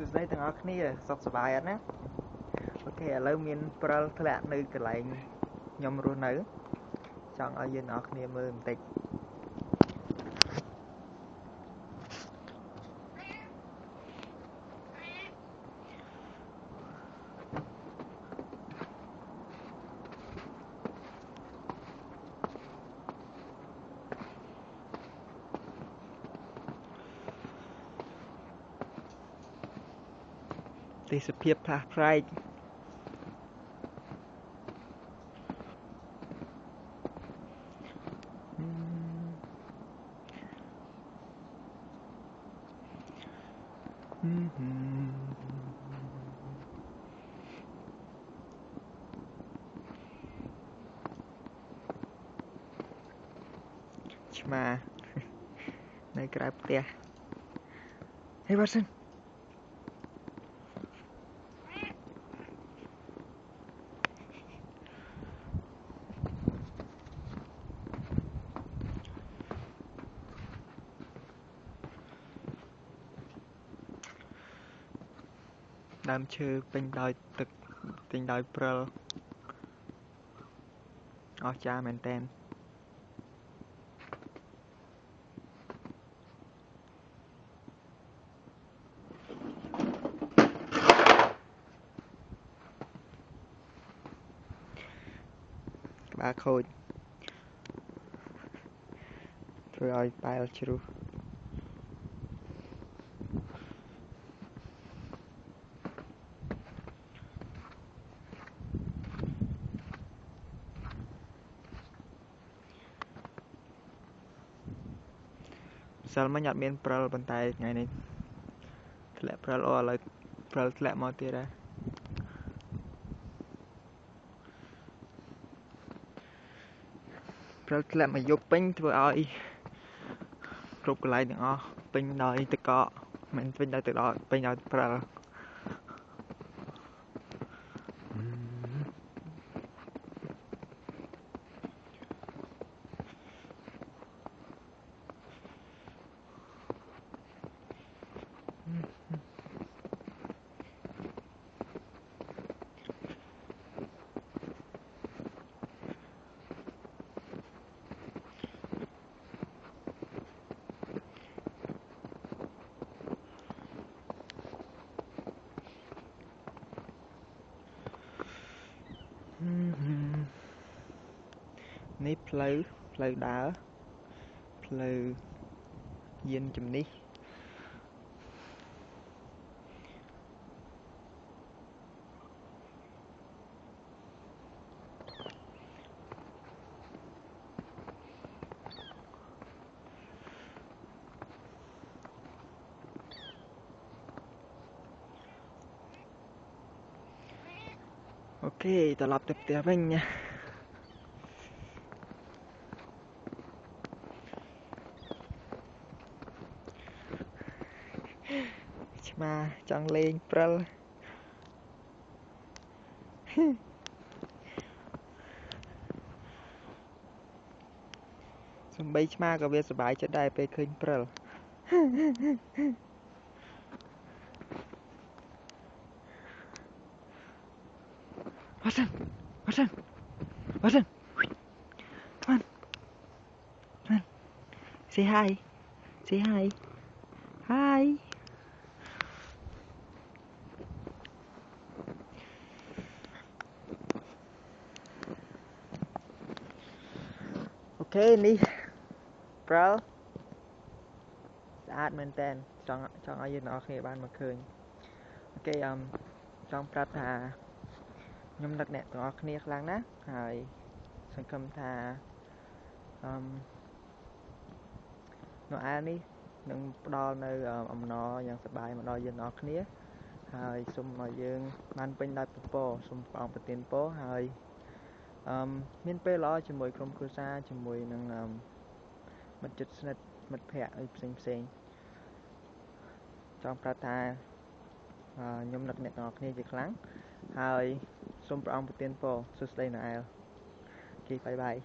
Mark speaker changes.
Speaker 1: Từ đây thằng áo kia sọc sờ bài á. Ok, lâu miền Pearl thật lạ nơi cái lại nhom luôn nữa. Chọn ở dưới nó kia mưa một tịch. Thì sựភាពphá phai mà này cái tia hey Watson đam chơi bên đòi thực tình đòi Pearl cha mền tên ba khôi rồi bài chữ sao mà nhặt miền Pearl bên tay ngày này lẹ Pearl o lại Pearl lẹ mau tia ra Pearl lẹ mà dục pin thôi ai rụt lại đừng o pin đòi tự cọ mình pin đòi tự đó pin đòi Pearlនេះផ្លូវដើរផ្លូវយានជំនិះអូខេត្រឡប់ទៅផ្ទះវិញណាឆ្មាចង់លេងព្រិលសំបីឆ្មាក៏វាសប្បាយចិត្តដែរពេលឃើញព្រិលWatson come on say hi hi ok នេះ Pearl ស្អាតមែនតើចង់ឲ្យយើងអ្នកគ្នាបានមកឃើញអូខេចង់ប្រាប់ថាខ្ញុំនឹកអ្នកទាំងអស់គ្នាខ្លាំងណាស់ហើយសង្ឃឹមថានៅអានេះនឹងផ្ដល់នៅអំណរយ៉ាងសប្បាយមកដល់យើងអ្នកគ្នាហើយសូមឲ្យយើងបានពេញដោយពពកសូមព្រះអង្គប្រទានពរហើយមានពេលល្អជាមួយក្រុមគ្រួសារជាមួយនឹងមិត្តជិតស្និទ្ធមិត្តភ័ក្តិអីផ្សេងចង់ប្រាប់ថាខ្ញុំនឹកអ្នកទាំងអស់គ្នាជាខ្លាំងហើយសូមព្រះអង្គប្រទានពរសួស្តីណាអែលអូខេបាយ